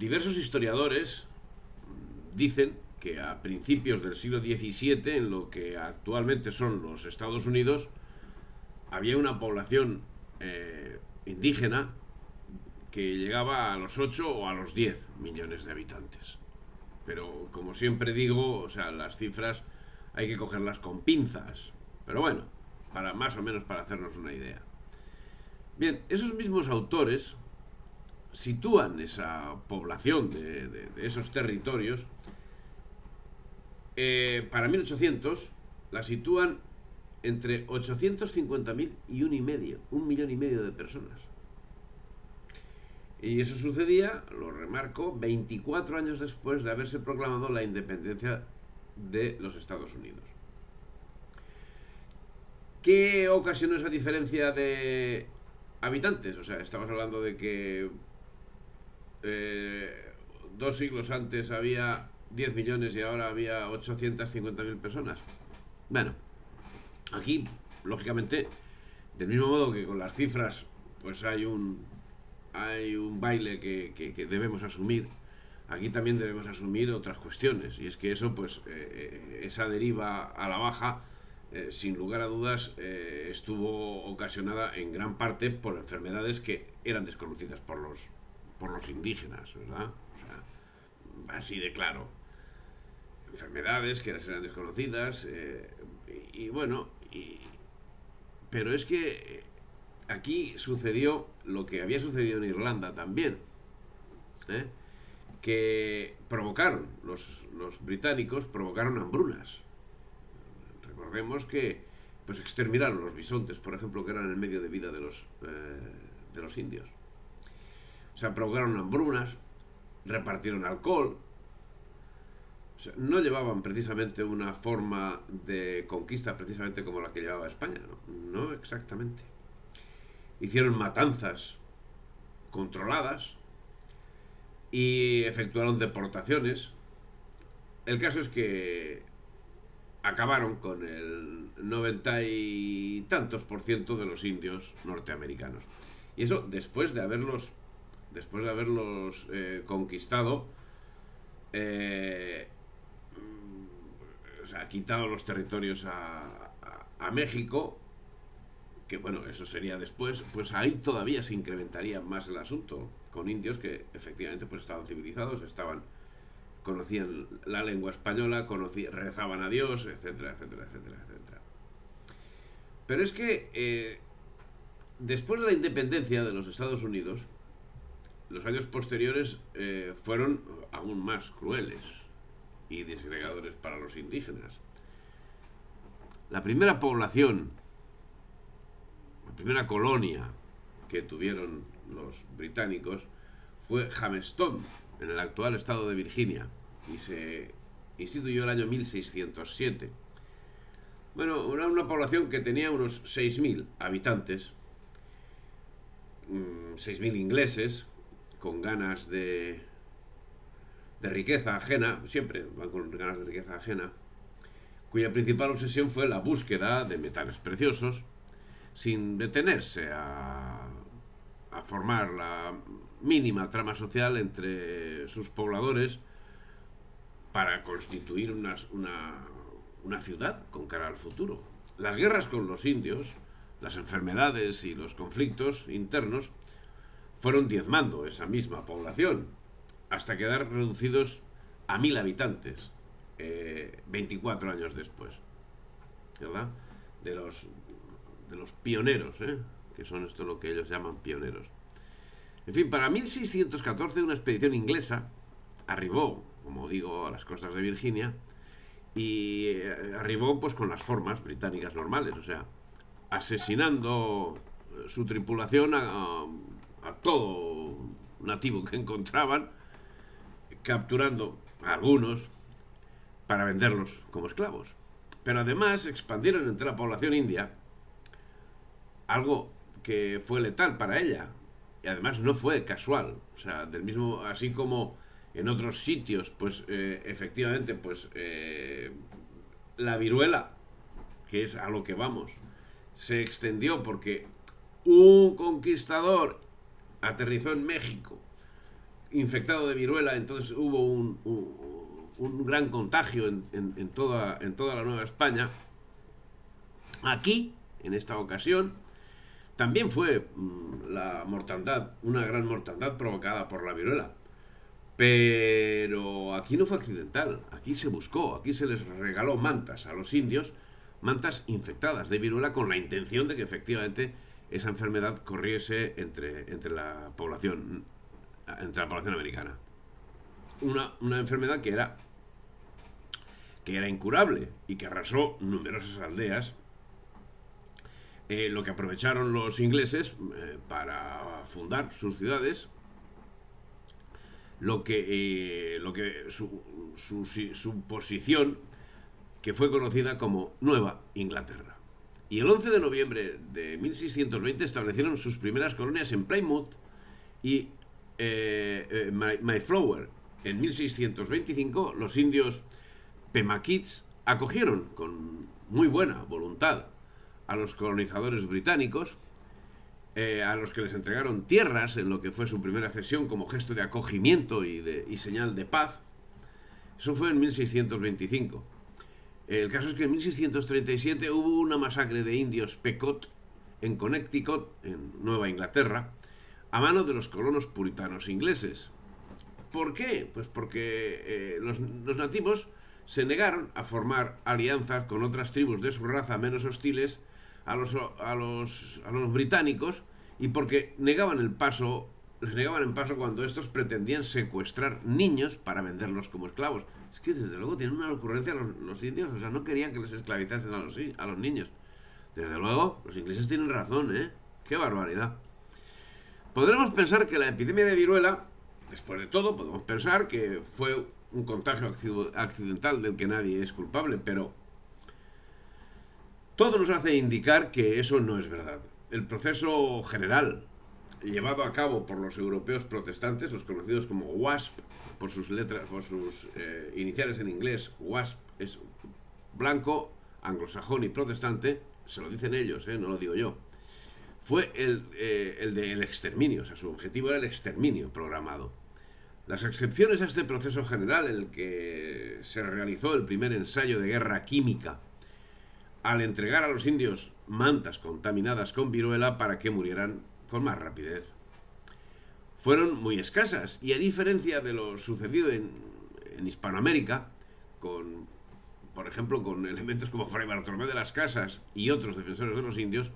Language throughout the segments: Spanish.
diversos historiadores dicen que a principios del siglo XVII, en lo que actualmente son los Estados Unidos, había una población indígena que llegaba a los 8 o a los 10 millones de habitantes. Pero como siempre digo, o sea, las cifras hay que cogerlas con pinzas. Pero bueno, para más o menos para hacernos una idea. Bien, esos mismos autores sitúan esa población de esos territorios, para 1800 la sitúan entre 850.000 y un millón y medio de personas. Y eso sucedía, lo remarco, 24 años después de haberse proclamado la independencia de los Estados Unidos. ¿Qué ocasionó esa diferencia de habitantes? O sea, estamos hablando de que 2 siglos antes había 10 millones y ahora había 850.000 personas. Bueno, aquí, lógicamente, del mismo modo que con las cifras, pues hay un baile que debemos asumir. Aquí también debemos asumir otras cuestiones, y es que eso, pues, esa deriva a la baja, sin lugar a dudas, estuvo ocasionada en gran parte por enfermedades que eran desconocidas por los indígenas, ¿verdad? O sea, así de claro. Enfermedades que eran desconocidas, y bueno, pero es que aquí sucedió lo que había sucedido en Irlanda también, ¿eh? Que provocaron, los británicos provocaron hambrunas. Recordemos que pues exterminaron los bisontes, por ejemplo, que eran el medio de vida de los indios. O sea, provocaron hambrunas, repartieron alcohol. O sea, no llevaban precisamente una forma de conquista precisamente como la que llevaba España, no exactamente. Hicieron matanzas controladas y efectuaron deportaciones. El caso es que acabaron con el 90 y tantos por ciento de los indios norteamericanos. Y eso después de haberlos conquistado, eh, o sea, quitado los territorios a México, que bueno, eso sería después, pues ahí todavía se incrementaría más el asunto, con indios que efectivamente pues estaban civilizados, conocían la lengua española, rezaban a Dios, etcétera, etcétera, etcétera, etcétera. Pero es que después de la independencia de los Estados Unidos, los años posteriores fueron aún más crueles y disgregadores para los indígenas. La primera población, la primera colonia que tuvieron los británicos fue Jamestown, en el actual estado de Virginia, y se instituyó el año 1607. Bueno, era una población que tenía unos 6.000 habitantes, 6.000 ingleses, con ganas de riqueza ajena, siempre van con ganas de riqueza ajena, cuya principal obsesión fue la búsqueda de metales preciosos, sin detenerse a formar la mínima trama social entre sus pobladores para constituir una ciudad con cara al futuro. Las guerras con los indios, las enfermedades y los conflictos internos fueron diezmando esa misma población hasta quedar reducidos a 1.000 habitantes 24 años después, ¿verdad? De los pioneros, que son esto lo que ellos llaman pioneros. En fin, para 1614 una expedición inglesa arribó, como digo, a las costas de Virginia, y arribó pues con las formas británicas normales, o sea, asesinando su tripulación a todo nativo que encontraban, capturando a algunos para venderlos como esclavos. Pero además expandieron entre la población india algo que fue letal para ella, y además no fue casual, o sea, así como en otros sitios, pues efectivamente, pues la viruela, que es a lo que vamos, se extendió porque un conquistador aterrizó en México, infectado de viruela, entonces hubo un gran contagio en toda la Nueva España. Aquí, en esta ocasión, también fue la mortandad, una gran mortandad provocada por la viruela. Pero aquí no fue accidental, aquí se buscó, aquí se les regaló mantas a los indios, mantas infectadas de viruela con la intención de que efectivamente esa enfermedad corriese entre la población americana. Una enfermedad que era incurable y que arrasó numerosas aldeas, lo que aprovecharon los ingleses para fundar sus ciudades, su posición, que fue conocida como Nueva Inglaterra. Y el 11 de noviembre de 1620 establecieron sus primeras colonias en Plymouth y Mayflower. En 1625 los indios Pemaquits acogieron con muy buena voluntad a los colonizadores británicos, a los que les entregaron tierras en lo que fue su primera cesión como gesto de acogimiento y señal de paz. Eso fue en 1625. El caso es que en 1637 hubo una masacre de indios Pequot en Connecticut, en Nueva Inglaterra, a mano de los colonos puritanos ingleses. ¿Por qué? Pues porque los nativos se negaron a formar alianzas con otras tribus de su raza menos hostiles a los británicos, y porque les negaban el paso cuando estos pretendían secuestrar niños para venderlos como esclavos. Es que desde luego tienen una ocurrencia los indios, o sea, no querían que les esclavizasen a los niños. Desde luego, los ingleses tienen razón, ¿eh? ¡Qué barbaridad! Podremos pensar que la epidemia de viruela, después de todo, podemos pensar que fue un contagio accidental del que nadie es culpable, pero todo nos hace indicar que eso no es verdad. El proceso general llevado a cabo por los europeos protestantes, los conocidos como WASP, por sus iniciales en inglés, WASP es blanco, anglosajón y protestante, se lo dicen ellos, no lo digo yo, fue el del exterminio, o sea, su objetivo era el exterminio programado. Las excepciones a este proceso general, en el que se realizó el primer ensayo de guerra química al entregar a los indios mantas contaminadas con viruela para que murieran con más rapidez, fueron muy escasas, y a diferencia de lo sucedido en Hispanoamérica, por ejemplo, con elementos como Fray Bartolomé de las Casas y otros defensores de los indios,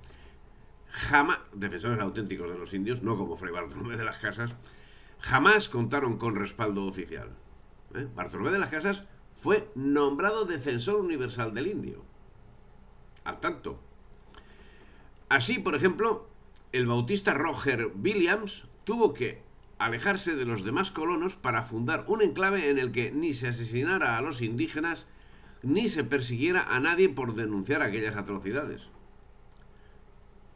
defensores auténticos de los indios, no como Fray Bartolomé de las Casas, jamás contaron con respaldo oficial. Bartolomé de las Casas fue nombrado defensor universal del indio. Al tanto. Así, por ejemplo, el bautista Roger Williams tuvo que alejarse de los demás colonos para fundar un enclave en el que ni se asesinara a los indígenas ni se persiguiera a nadie por denunciar aquellas atrocidades.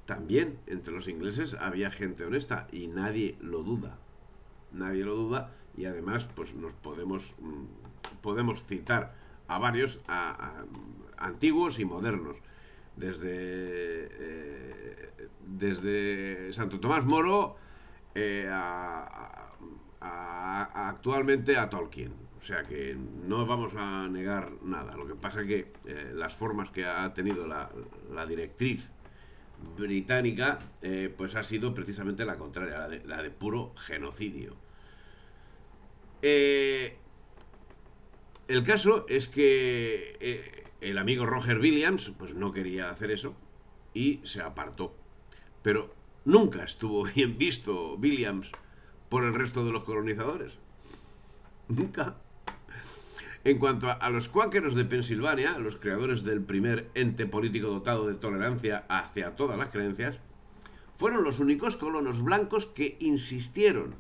También entre los ingleses había gente honesta y nadie lo duda. Nadie lo duda, y además pues nos podemos citar a varios antiguos y modernos. Desde Santo Tomás Moro actualmente a Tolkien. O sea que no vamos a negar nada. Lo que pasa es que las formas que ha tenido la directriz británica pues ha sido precisamente la contraria, la de puro genocidio. El caso es que el amigo Roger Williams pues no quería hacer eso y se apartó. Pero nunca estuvo bien visto Williams por el resto de los colonizadores. Nunca. En cuanto a los cuáqueros de Pensilvania, los creadores del primer ente político dotado de tolerancia hacia todas las creencias, fueron los únicos colonos blancos que insistieron,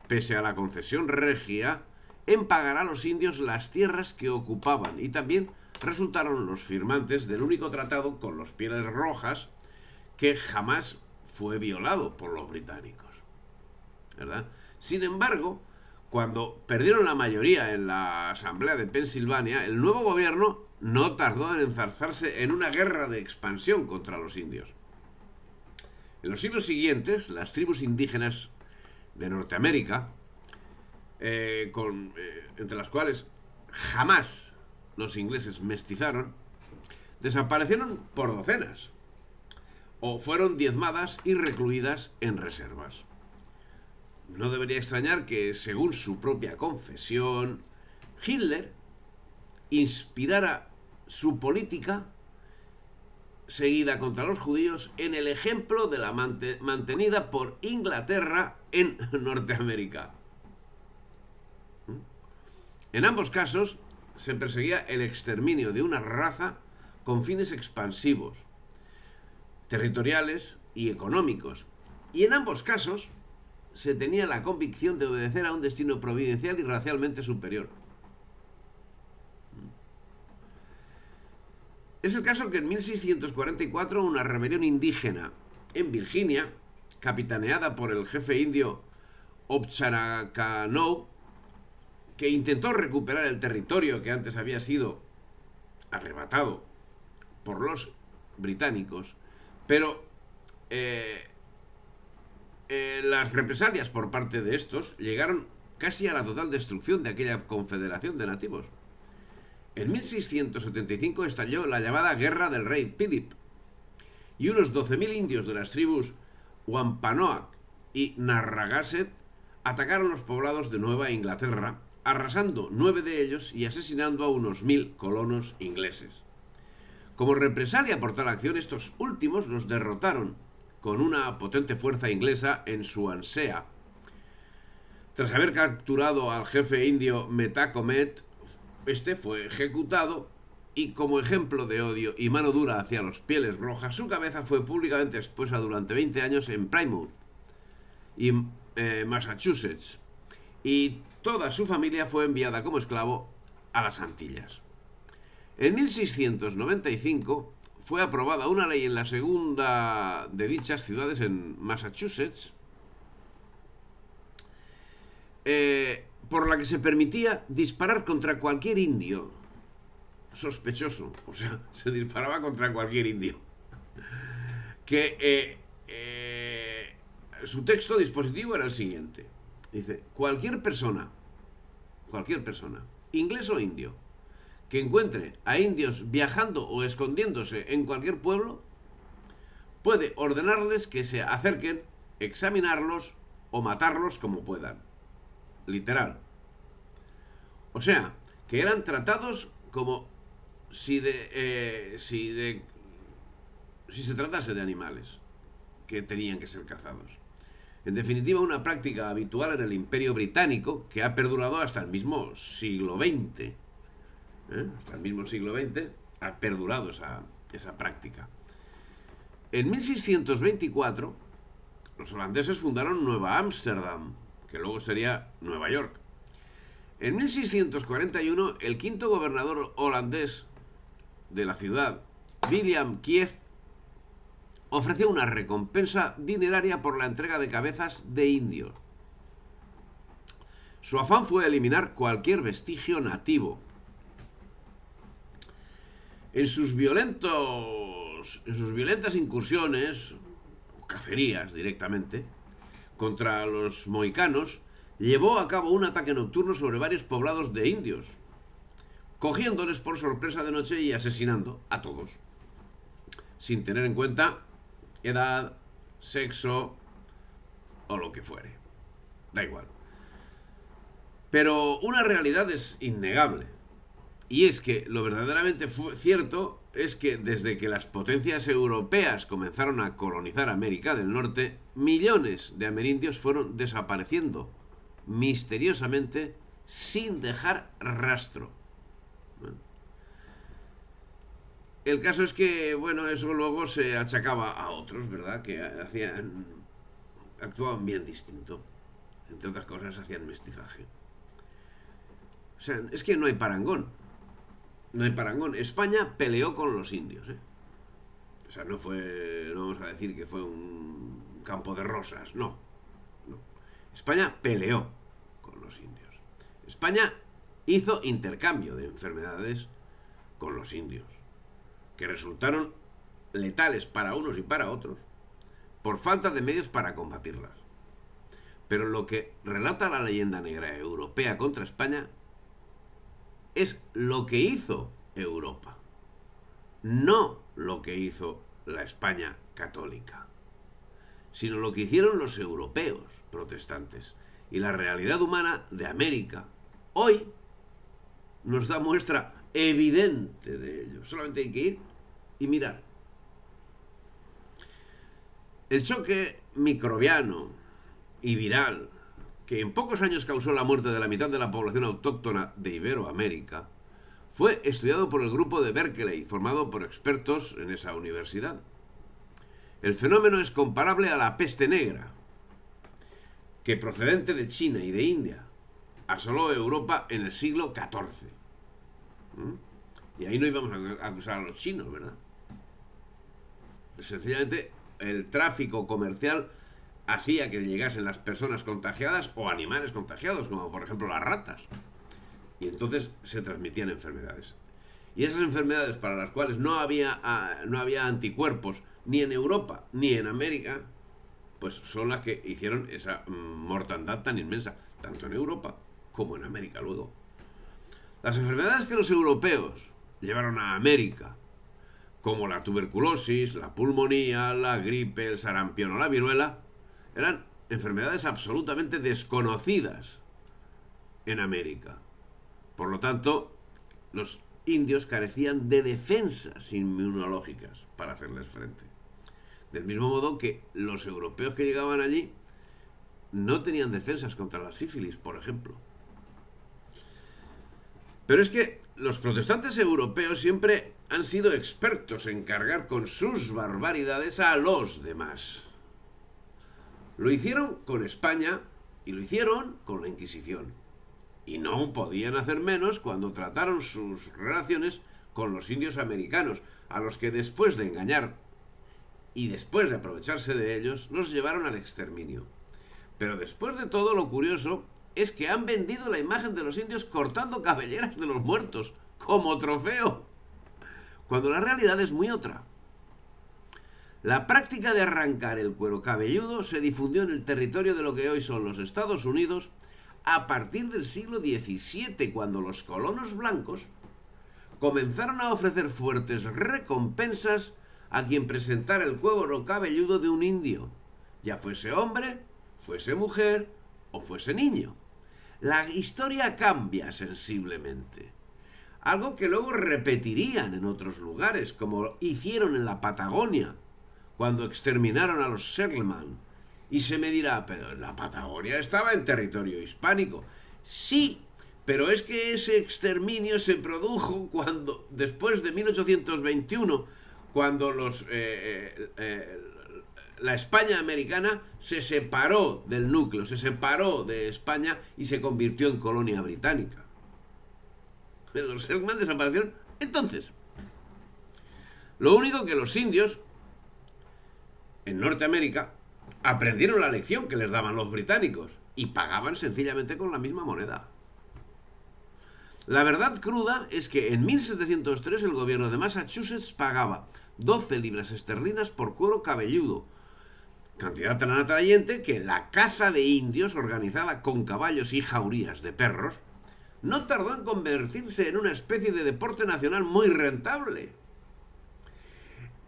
pese a la concesión regia, en pagar a los indios las tierras que ocupaban, y también resultaron los firmantes del único tratado con los pieles rojas que jamás fue violado por los británicos, ¿verdad? Sin embargo, cuando perdieron la mayoría en la Asamblea de Pensilvania, el nuevo gobierno no tardó en enzarzarse en una guerra de expansión contra los indios. En los siglos siguientes, las tribus indígenas de Norteamérica entre las cuales jamás los ingleses mestizaron, desaparecieron por docenas o fueron diezmadas y recluidas en reservas. No debería extrañar que, según su propia confesión, Hitler inspirara su política seguida contra los judíos en el ejemplo de la mantenida por Inglaterra en Norteamérica. En ambos casos se perseguía el exterminio de una raza con fines expansivos, territoriales y económicos. Y en ambos casos se tenía la convicción de obedecer a un destino providencial y racialmente superior. Es el caso que en 1644 una rebelión indígena en Virginia, capitaneada por el jefe indio Ochancanough, que intentó recuperar el territorio que antes había sido arrebatado por los británicos, pero las represalias por parte de estos llegaron casi a la total destrucción de aquella confederación de nativos. En 1675 estalló la llamada Guerra del Rey Philip, y unos 12.000 indios de las tribus Wampanoag y Narragansett atacaron los poblados de Nueva Inglaterra, arrasando 9 de ellos y asesinando a unos 1.000 colonos ingleses. Como represalia por tal acción, estos últimos los derrotaron con una potente fuerza inglesa en Swansea. Tras haber capturado al jefe indio Metacomet, este fue ejecutado y, como ejemplo de odio y mano dura hacia los pieles rojas, su cabeza fue públicamente expuesta durante 20 años en Plymouth y Massachusetts, y toda su familia fue enviada como esclavo a las Antillas. En 1695 fue aprobada una ley en la segunda de dichas ciudades en Massachusetts, por la que se permitía disparar contra cualquier indio sospechoso. O sea, se disparaba contra cualquier indio. Que su texto dispositivo era el siguiente. Dice: cualquier persona, inglés o indio, que encuentre a indios viajando o escondiéndose en cualquier pueblo, puede ordenarles que se acerquen, examinarlos o matarlos como puedan. Literal. O sea, que eran tratados como si se tratase de animales que tenían que ser cazados. En definitiva, una práctica habitual en el Imperio Británico que ha perdurado hasta el mismo siglo XX. Hasta el mismo siglo XX ha perdurado esa práctica. En 1624, los holandeses fundaron Nueva Ámsterdam, que luego sería Nueva York. En 1641, el quinto gobernador holandés de la ciudad, William Kieft, ofreció una recompensa dineraria por la entrega de cabezas de indios. Su afán fue eliminar cualquier vestigio nativo. En sus violentas incursiones, o cacerías directamente, contra los mohicanos, llevó a cabo un ataque nocturno sobre varios poblados de indios, cogiéndoles por sorpresa de noche y asesinando a todos, sin tener en cuenta edad, sexo o lo que fuere. Da igual. Pero una realidad es innegable, y es que lo verdaderamente cierto es que desde que las potencias europeas comenzaron a colonizar América del Norte, millones de amerindios fueron desapareciendo misteriosamente sin dejar rastro. El caso es que, bueno, eso luego se achacaba a otros, ¿verdad? Que actuaban bien distinto. Entre otras cosas, hacían mestizaje. O sea, es que no hay parangón. No hay parangón. España peleó con los indios, ¿eh? O sea, no vamos a decir que fue un campo de rosas, no. España peleó con los indios. España hizo intercambio de enfermedades con los indios, que resultaron letales para unos y para otros, por falta de medios para combatirlas. Pero lo que relata la leyenda negra europea contra España es lo que hizo Europa, no lo que hizo la España católica, sino lo que hicieron los europeos protestantes. Y la realidad humana de América hoy nos da muestra evidente de ello. Solamente hay que ir y mirar. El choque microbiano y viral que en pocos años causó la muerte de la mitad de la población autóctona de Iberoamérica fue estudiado por el grupo de Berkeley, formado por expertos en esa universidad. El fenómeno es comparable a la peste negra, que procedente de China y de India asoló Europa en el siglo XIV. Y ahí no íbamos a acusar a los chinos, ¿verdad? Sencillamente el tráfico comercial hacía que llegasen las personas contagiadas o animales contagiados, como por ejemplo las ratas. Y entonces se transmitían enfermedades. Y esas enfermedades para las cuales no había anticuerpos ni en Europa ni en América, pues son las que hicieron esa mortandad tan inmensa, tanto en Europa como en América luego. Las enfermedades que los europeos llevaron a América, como la tuberculosis, la pulmonía, la gripe, el sarampión o la viruela, eran enfermedades absolutamente desconocidas en América. Por lo tanto, los indios carecían de defensas inmunológicas para hacerles frente. Del mismo modo que los europeos que llegaban allí no tenían defensas contra la sífilis, por ejemplo. Pero es que los protestantes europeos siempre han sido expertos en cargar con sus barbaridades a los demás. Lo hicieron con España y lo hicieron con la Inquisición. Y no podían hacer menos cuando trataron sus relaciones con los indios americanos, a los que después de engañar y después de aprovecharse de ellos, los llevaron al exterminio. Pero después de todo, lo curioso es que han vendido la imagen de los indios cortando cabelleras de los muertos como trofeo, cuando la realidad es muy otra. La práctica de arrancar el cuero cabelludo se difundió en el territorio de lo que hoy son los Estados Unidos a partir del siglo XVII, cuando los colonos blancos comenzaron a ofrecer fuertes recompensas a quien presentara el cuero cabelludo de un indio, ya fuese hombre, fuese mujer o fuese niño. La historia cambia sensiblemente, algo que luego repetirían en otros lugares, como hicieron en la Patagonia, cuando exterminaron a los Selknam. Y se me dirá, pero la Patagonia estaba en territorio hispánico. Sí, pero es que ese exterminio se produjo cuando, después de 1821, cuando la España americana se separó del núcleo, se separó de España y se convirtió en colonia británica. Pero los Selknam desaparecieron entonces. Lo único que los indios en Norteamérica aprendieron la lección que les daban los británicos y pagaban sencillamente con la misma moneda. La verdad cruda es que en 1703 el gobierno de Massachusetts pagaba 12 libras esterlinas por cuero cabelludo, cantidad tan atrayente que la caza de indios organizada con caballos y jaurías de perros no tardó en convertirse en una especie de deporte nacional muy rentable.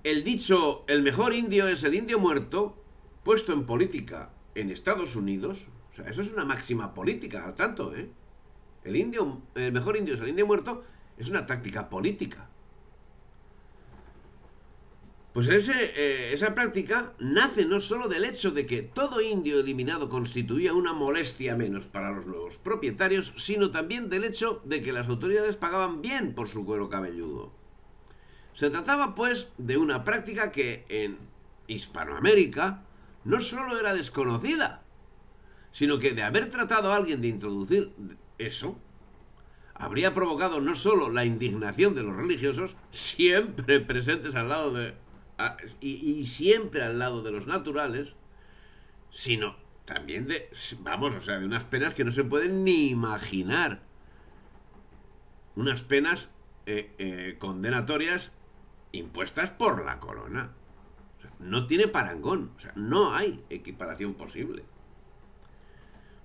El dicho, el mejor indio es el indio muerto, puesto en política en Estados Unidos, o sea, eso es una máxima política, al tanto, ¿eh? El mejor indio es el indio muerto, es una táctica política. Pues esa práctica nace no solo del hecho de que todo indio eliminado constituía una molestia menos para los nuevos propietarios, sino también del hecho de que las autoridades pagaban bien por su cuero cabelludo. Se trataba, pues, de una práctica que en Hispanoamérica no solo era desconocida, sino que de haber tratado a alguien de introducir eso, habría provocado no solo la indignación de los religiosos, siempre presentes al lado y siempre al lado de los naturales, sino también de unas penas que no se pueden ni imaginar. Unas penas condenatorias impuestas por la corona. O sea, no tiene parangón, o sea, no hay equiparación posible.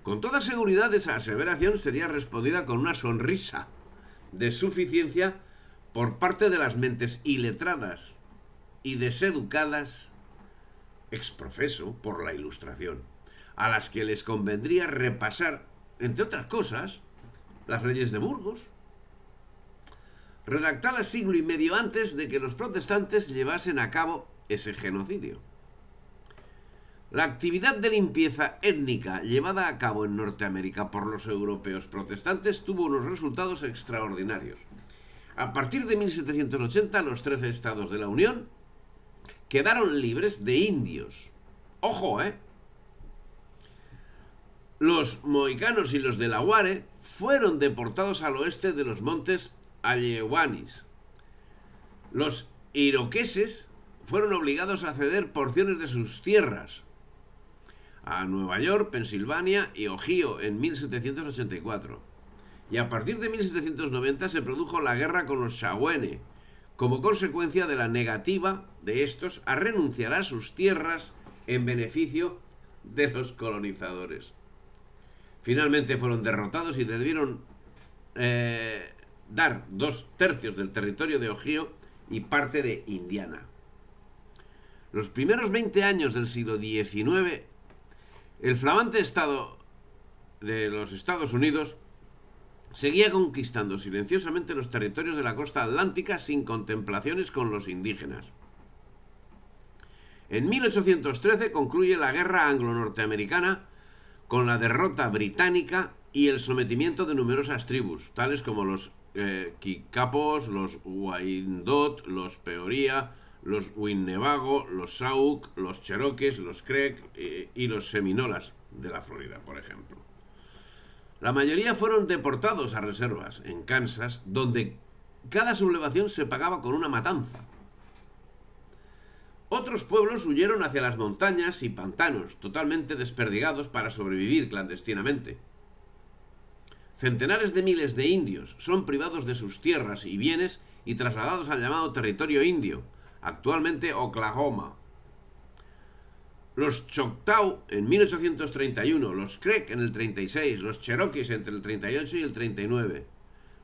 Con toda seguridad esa aseveración sería respondida con una sonrisa de suficiencia por parte de las mentes iletradas y deseducadas exprofeso por la Ilustración, a las que les convendría repasar, entre otras cosas, las leyes de Burgos, redactadas siglo y medio antes de que los protestantes llevasen a cabo ese genocidio. La actividad de limpieza étnica llevada a cabo en Norteamérica por los europeos protestantes tuvo unos resultados extraordinarios. A partir de 1780, los 13 estados de la Unión quedaron libres de indios. ¡Ojo, eh! Los mohicanos y los Delaware fueron deportados al oeste de los montes Alleghanies. Los iroqueses fueron obligados a ceder porciones de sus tierras a Nueva York, Pensilvania y Ohio en 1784. Y a partir de 1790 se produjo la guerra con los Shawnee, como consecuencia de la negativa de estos a renunciar a sus tierras en beneficio de los colonizadores. Finalmente fueron derrotados y debieron dar 2/3 del territorio de Ohio y parte de Indiana. Los primeros 20 años del siglo XIX, el flamante estado de los Estados Unidos seguía conquistando silenciosamente los territorios de la costa atlántica sin contemplaciones con los indígenas. En 1813 concluye la guerra anglo-norteamericana con la derrota británica y el sometimiento de numerosas tribus, tales como los Kikapos, los Wyandot, los Peoria, los Winnebago, los Sauk, los Cherokees, los Creek y los Seminolas de la Florida, por ejemplo. La mayoría fueron deportados a reservas en Kansas, donde cada sublevación se pagaba con una matanza. Otros pueblos huyeron hacia las montañas y pantanos, totalmente desperdigados para sobrevivir clandestinamente. Centenares de miles de indios son privados de sus tierras y bienes y trasladados al llamado territorio indio, actualmente Oklahoma. Los Choctaw en 1831, los Creek en el 36, los Cherokees entre el 38 y el 39,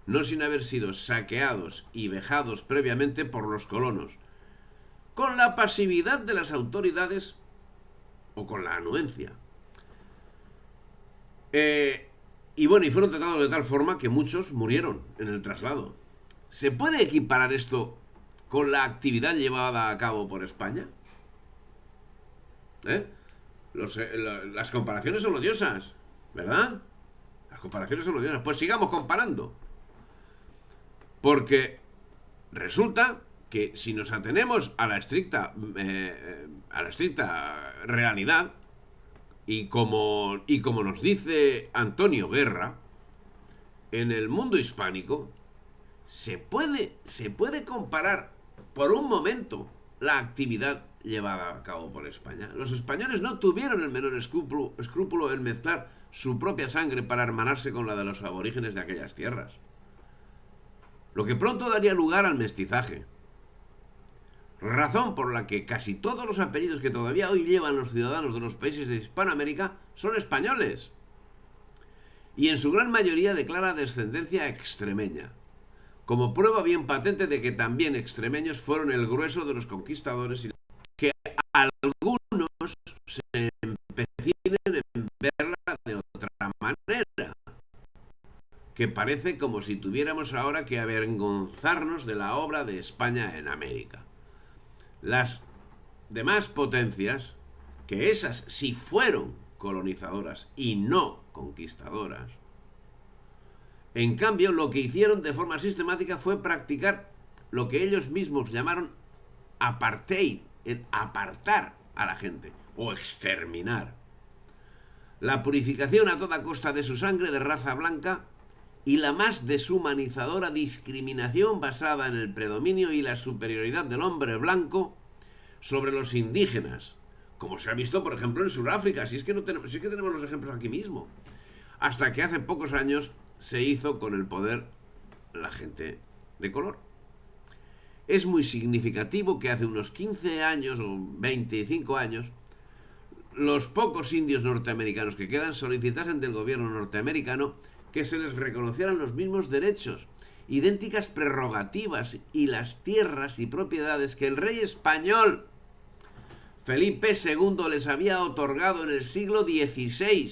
no sin haber sido saqueados y vejados previamente por los colonos, con la pasividad de las autoridades o con la anuencia. Y fueron tratados de tal forma que muchos murieron en el traslado. ¿Se puede equiparar esto con la actividad llevada a cabo por España? Las comparaciones son odiosas, ¿verdad? Las comparaciones son odiosas. Pues sigamos comparando. Porque resulta que si nos atenemos a la estricta realidad, y como nos dice Antonio Guerra, en el mundo hispánico se puede comparar por un momento la actividad llevada a cabo por España. Los españoles no tuvieron el menor escrúpulo en mezclar su propia sangre para hermanarse con la de los aborígenes de aquellas tierras, lo que pronto daría lugar al mestizaje, razón por la que casi todos los apellidos que todavía hoy llevan los ciudadanos de los países de Hispanoamérica son españoles, y en su gran mayoría declara descendencia extremeña, como prueba bien patente de que también extremeños fueron el grueso de los conquistadores y que algunos se empecinen en verla de otra manera, que parece como si tuviéramos ahora que avergonzarnos de la obra de España en América. Las demás potencias, que esas sí fueron colonizadoras y no conquistadoras, en cambio lo que hicieron de forma sistemática fue practicar lo que ellos mismos llamaron apartheid, apartar a la gente o exterminar. La purificación a toda costa de su sangre de raza blanca y la más deshumanizadora discriminación basada en el predominio y la superioridad del hombre blanco sobre los indígenas, como se ha visto, por ejemplo, en Sudáfrica, si es que tenemos los ejemplos aquí mismo, hasta que hace pocos años se hizo con el poder la gente de color. Es muy significativo que hace unos 15 años o 25 años los pocos indios norteamericanos que quedan solicitasen del gobierno norteamericano que se les reconocieran los mismos derechos, idénticas prerrogativas y las tierras y propiedades que el rey español Felipe II les había otorgado en el siglo XVI.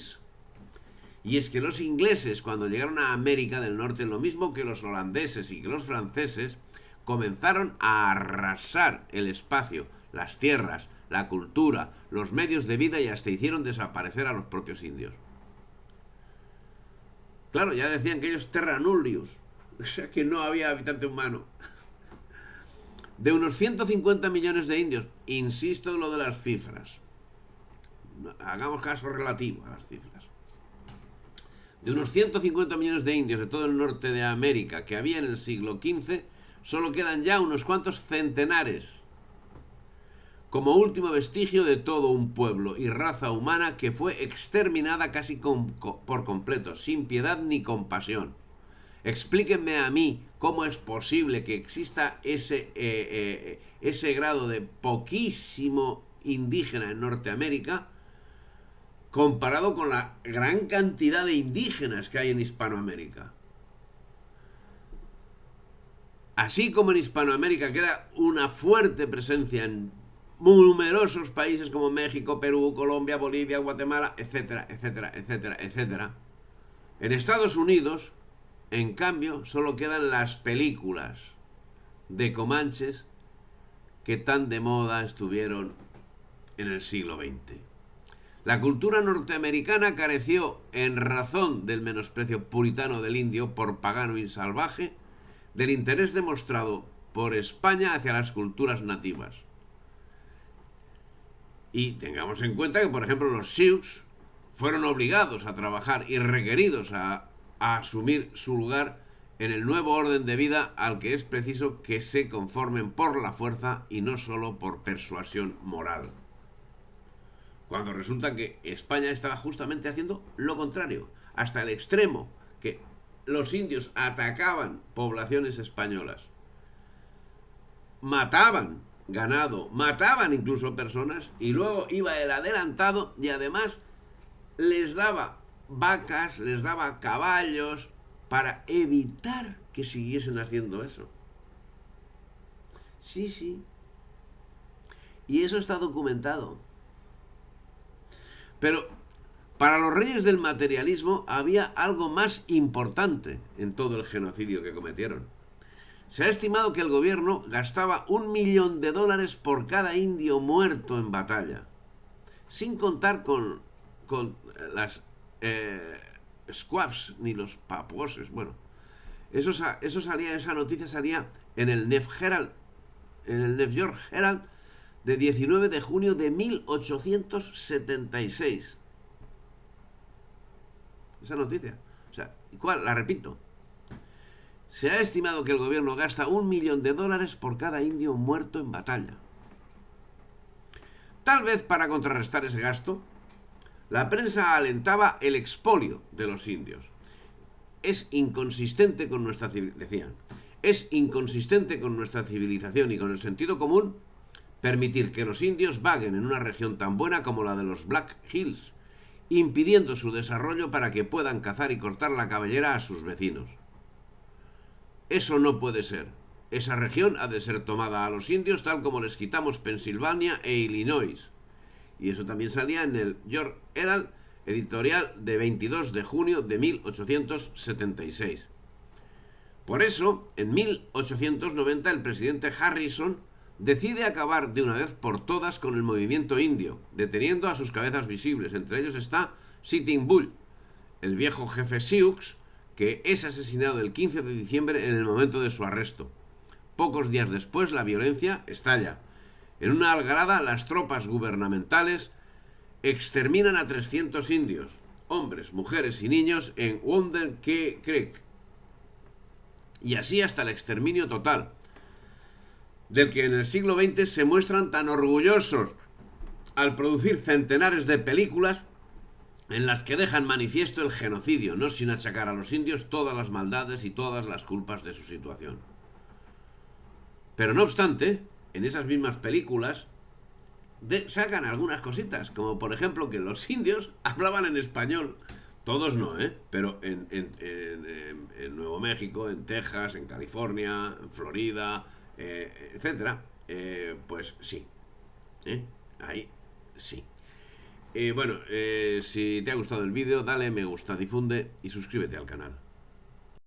Y es que los ingleses, cuando llegaron a América del Norte, lo mismo que los holandeses y que los franceses, comenzaron a arrasar el espacio, las tierras, la cultura, los medios de vida y hasta hicieron desaparecer a los propios indios. Claro, ya decían que ellos terra nullius, o sea que no había habitante humano. De unos 150 millones de indios, insisto en lo de las cifras, hagamos caso relativo a las cifras, de unos 150 millones de indios de todo el norte de América que había en el siglo XV, solo quedan ya unos cuantos centenares, como último vestigio de todo un pueblo y raza humana que fue exterminada casi por completo, sin piedad ni compasión. Explíquenme a mí cómo es posible que exista ese grado de poquísimo indígena en Norteamérica comparado con la gran cantidad de indígenas que hay en Hispanoamérica. Así como en Hispanoamérica queda una fuerte presencia en numerosos países como México, Perú, Colombia, Bolivia, Guatemala, etcétera, etcétera, etcétera, etcétera. En Estados Unidos, en cambio, solo quedan las películas de comanches que tan de moda estuvieron en el siglo XX. La cultura norteamericana careció, en razón del menosprecio puritano del indio por pagano y salvaje, del interés demostrado por España hacia las culturas nativas. Y tengamos en cuenta que, por ejemplo, los Sioux fueron obligados a trabajar y requeridos a asumir su lugar en el nuevo orden de vida al que es preciso que se conformen por la fuerza y no solo por persuasión moral. Cuando resulta que España estaba justamente haciendo lo contrario, hasta el extremo que los indios atacaban poblaciones españolas, mataban ganado, mataban incluso personas, y luego iba el adelantado y además les daba vacas, les daba caballos para evitar que siguiesen haciendo eso. Sí, sí. Y eso está documentado. Pero para los reyes del materialismo había algo más importante en todo el genocidio que cometieron. Se ha estimado que el gobierno gastaba $1 millón por cada indio muerto en batalla, sin contar con las squaws ni los papuoses. Bueno, eso salía, esa noticia salía en el New York Herald de 19 de junio de 1876. Esa noticia. O sea, ¿cuál? La repito. Se ha estimado que el gobierno gasta $1 millón por cada indio muerto en batalla. Tal vez para contrarrestar ese gasto, la prensa alentaba el expolio de los indios. Es inconsistente con nuestra civilización. Es inconsistente con nuestra civilización y con el sentido común permitir que los indios vaguen en una región tan buena como la de los Black Hills, impidiendo su desarrollo para que puedan cazar y cortar la cabellera a sus vecinos. Eso no puede ser. Esa región ha de ser tomada a los indios tal como les quitamos Pensilvania e Illinois. Y eso también salía en el York Herald, editorial de 22 de junio de 1876. Por eso, en 1890 el presidente Harrison decide acabar de una vez por todas con el movimiento indio, deteniendo a sus cabezas visibles. Entre ellos está Sitting Bull, el viejo jefe Sioux, que es asesinado el 15 de diciembre en el momento de su arresto. Pocos días después la violencia estalla. En una algarada las tropas gubernamentales exterminan a 300 indios, hombres, mujeres y niños en Wounded Creek. Y así hasta el exterminio total, del que en el siglo XX se muestran tan orgullosos al producir centenares de películas en las que dejan manifiesto el genocidio, no sin achacar a los indios todas las maldades y todas las culpas de su situación. Pero no obstante, en esas mismas películas sacan algunas cositas, como por ejemplo que los indios hablaban en español. Todos no, ¿eh? Pero en Nuevo México, en Texas, en California, en Florida, etcétera, pues sí, ¿eh? Ahí sí. Bueno, si te ha gustado el vídeo, dale me gusta, difunde y suscríbete al canal.